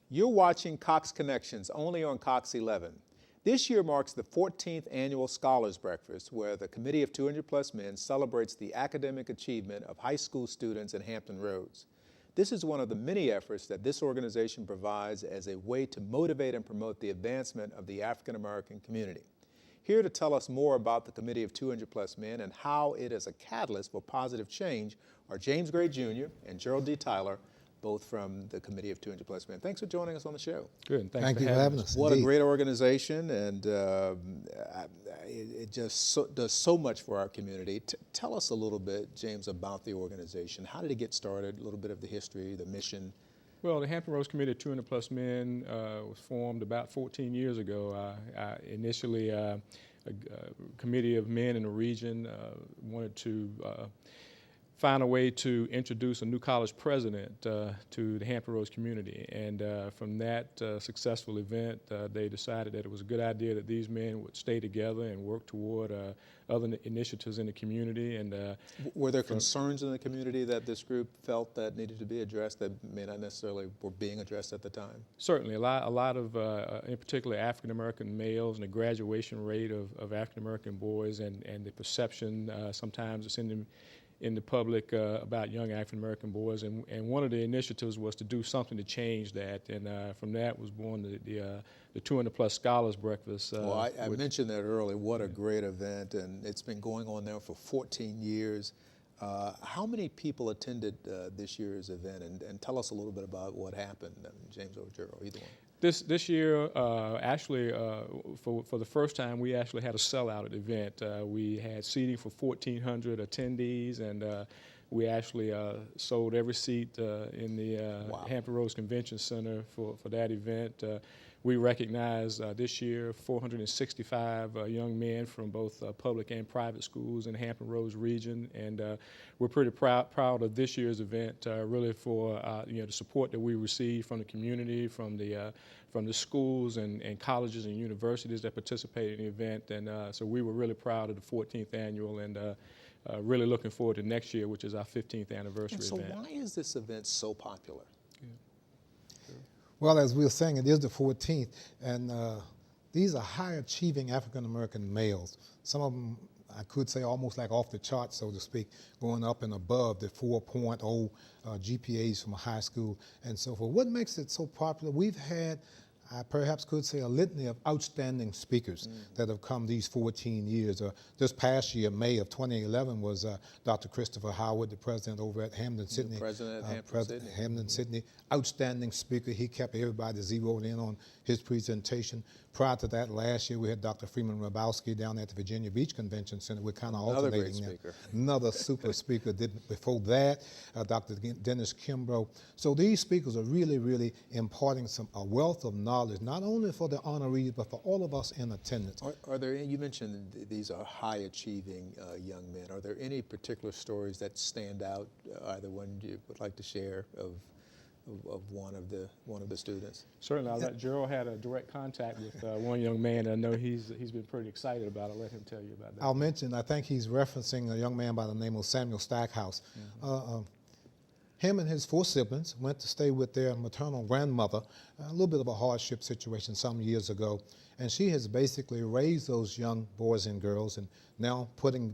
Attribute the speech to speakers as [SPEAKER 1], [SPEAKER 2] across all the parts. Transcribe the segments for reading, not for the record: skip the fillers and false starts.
[SPEAKER 1] You're watching Cox Connections, only on Cox 11. This year marks the 14th annual Scholars Breakfast, where the Committee of 200 Plus Men celebrates the academic achievement of high school students in Hampton Roads. This is one of the many efforts that this organization provides as a way to motivate and promote the advancement of the African American community. Here to tell us more about the Committee of 200 Plus Men and how it is a catalyst for positive change are James Gray Jr. and Gerald D. Tyler, both from the Committee of 200 Plus Men. Thanks for joining us on the show.
[SPEAKER 2] Good.
[SPEAKER 3] Thank you for having us.
[SPEAKER 1] What a great organization, and it just does so much for our community. Tell us a little bit, James, about the organization. How did it get started? A little bit of the history, the mission.
[SPEAKER 2] Well, the Hampton Roads Committee of 200 Plus Men was formed about 14 years ago. Initially, a committee of men in the region wanted to find a way to introduce a new college president to the Hampton Roads community. And from that successful event, they decided that it was a good idea that these men would stay together and work toward other initiatives in the community. And
[SPEAKER 1] were there concerns in the community that this group felt that needed to be addressed that may not necessarily were being addressed at the time?
[SPEAKER 2] Certainly, a lot of, in particular, African American males and the graduation rate of African American boys and the perception sometimes it's in the public about young African American boys, and one of the initiatives was to do something to change that, and from that was born the 200 Plus Scholars Breakfast.
[SPEAKER 1] Well, I mentioned that earlier. What a great event, and it's been going on now for 14 years. How many people attended this year's event, and tell us a little bit about what happened, James or Gerald, either one.
[SPEAKER 2] This year, actually, for the first time, we actually had a sellout at the event. We had seating for 1,400 attendees, and we actually sold every seat in the Hampton Roads Convention Center for that event. We recognized this year 465 young men from both public and private schools in the Hampton Roads region, and we're pretty proud of this year's event, really for the support that we received from the community, from the schools and colleges and universities that participated in the event, and so we were really proud of the 14th annual, and really looking forward to next year, which is our 15th anniversary event.
[SPEAKER 1] So why is this event so popular?
[SPEAKER 3] Well, as we were saying, it is the 14th, and these are high-achieving African-American males. Some of them, I could say, almost like off the charts, so to speak, going up and above the 4.0 GPAs from a high school and so forth. What makes it so popular? We've had, I perhaps could say, a litany of outstanding speakers that have come these 14 years. This past year, May of 2011, was Dr. Christopher Howard, the president over at Hampton-Sydney.
[SPEAKER 1] President at
[SPEAKER 3] Hampton-Sydney. Outstanding speaker. He kept everybody zeroed in on his presentation. Prior to that, last year, we had Dr. Freeman Rabowski down at the Virginia Beach Convention Center. We're kind of alternating there. Another super speaker. Before that, Dr. Dennis Kimbrough. So these speakers are really, really imparting a wealth of knowledge, not only for the honorees, but for all of us in attendance.
[SPEAKER 1] Are there, you mentioned these are high-achieving young men. Are there any particular stories that stand out, either one you would like to share of one of the students?
[SPEAKER 2] Certainly, I'll let Gerald had a direct contact with one young man. I know he's been pretty excited about it. I'll let him tell you about that.
[SPEAKER 3] I'll mention, I think he's referencing a young man by the name of Samuel Stackhouse. Him and his 4 siblings went to stay with their maternal grandmother, a little bit of a hardship situation some years ago, and she has basically raised those young boys and girls and now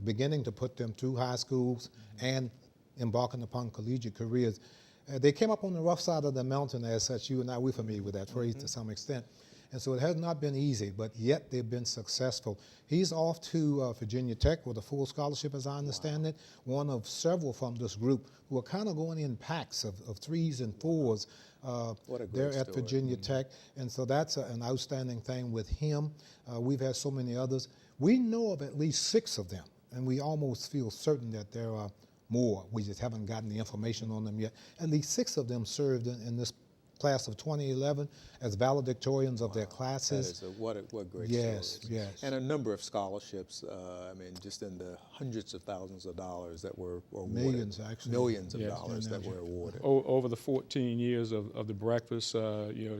[SPEAKER 3] beginning to put them through high schools and embarking upon collegiate careers. They came up on the rough side of the mountain as such. You and I, we're familiar with that phrase to some extent. And so it has not been easy, but yet they've been successful. He's off to Virginia Tech with a full scholarship, as I understand it, one of several from this group who are kind of going in packs of 3s and 4s. They're at Virginia Tech, and so that's an outstanding thing with him. We've had so many others. We know of at least 6 of them, and we almost feel certain that there are more. We just haven't gotten the information on them yet. At least 6 of them served in this class of 2011 as valedictorians of their classes.
[SPEAKER 1] That is what great
[SPEAKER 3] yes,
[SPEAKER 1] stories.
[SPEAKER 3] Yes.
[SPEAKER 1] And a number of scholarships, I mean, just in the hundreds of thousands of dollars that were awarded.
[SPEAKER 3] Millions, actually.
[SPEAKER 1] Millions of dollars that were awarded.
[SPEAKER 2] Over the 14 years of the breakfast,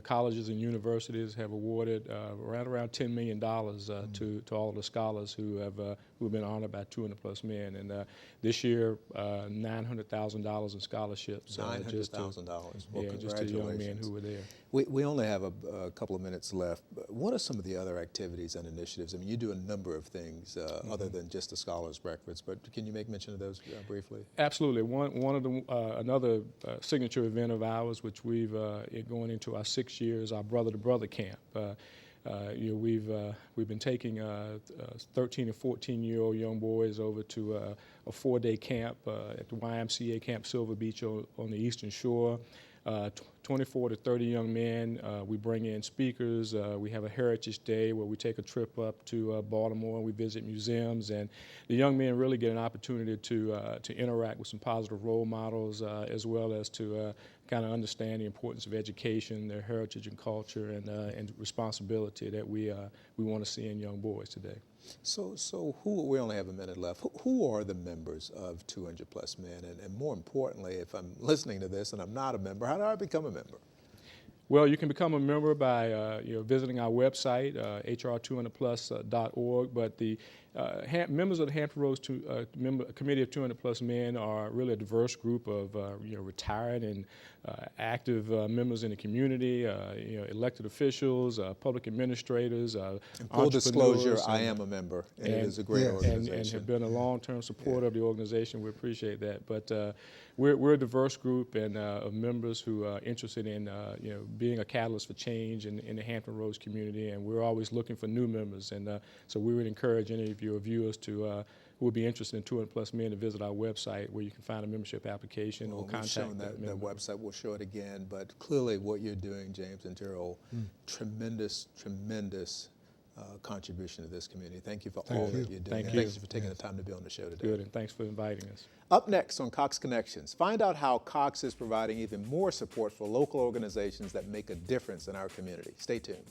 [SPEAKER 2] colleges and universities have awarded around $10 million to all of the scholars who have been honored by 200 Plus Men. And this year, $900,000 in scholarships.
[SPEAKER 1] $900,000. Well,
[SPEAKER 2] just to young men. men who were there.
[SPEAKER 1] We only have a couple of minutes left. What are some of the other activities and initiatives? I mean, you do a number of things other than just the Scholars Breakfast, but can you make mention of those briefly?
[SPEAKER 2] Absolutely. One of the another signature event of ours, which we've going into our 6th year, is our Brother to Brother Camp. We've been taking 13 and 14-year-old young boys over to a 4-day camp at the YMCA Camp Silver Beach on the Eastern Shore. 24 to 30 young men. We bring in speakers. We have a Heritage Day where we take a trip up to Baltimore and we visit museums. And the young men really get an opportunity to interact with some positive role models, as well as to kind of understand the importance of education, their heritage and culture, and responsibility that we want to see in young boys today.
[SPEAKER 1] So we only have a minute left. Who are the members of 200 Plus Men? And more importantly, if I'm listening to this and I'm not a member, how do I become a member?
[SPEAKER 2] Well, you can become a member by visiting our website, hr200plus.org. But the members of the Hampton Roads Committee of 200 Plus Men are really a diverse group of retired and active members in the community, elected officials, public administrators,
[SPEAKER 1] and full disclosure, I am a member, and it is a great organization.
[SPEAKER 2] And have been a long-term supporter of the organization. We appreciate that. But we're a diverse group and of members who are interested in being a catalyst for change in the Hampton Roads community, and we're always looking for new members. And so we would encourage any of your viewers to who would be interested in 200 Plus Men to visit our website, where you can find a membership application or contact
[SPEAKER 1] that website. We'll show it again. But clearly, what you're doing, James and Terrell, tremendous contribution to this community. Thank you for all that you're doing.
[SPEAKER 2] Thank you
[SPEAKER 1] for taking the time to be on the show today.
[SPEAKER 2] Good, and thanks for inviting us.
[SPEAKER 1] Up next on Cox Connections, find out how Cox is providing even more support for local organizations that make a difference in our community. Stay tuned.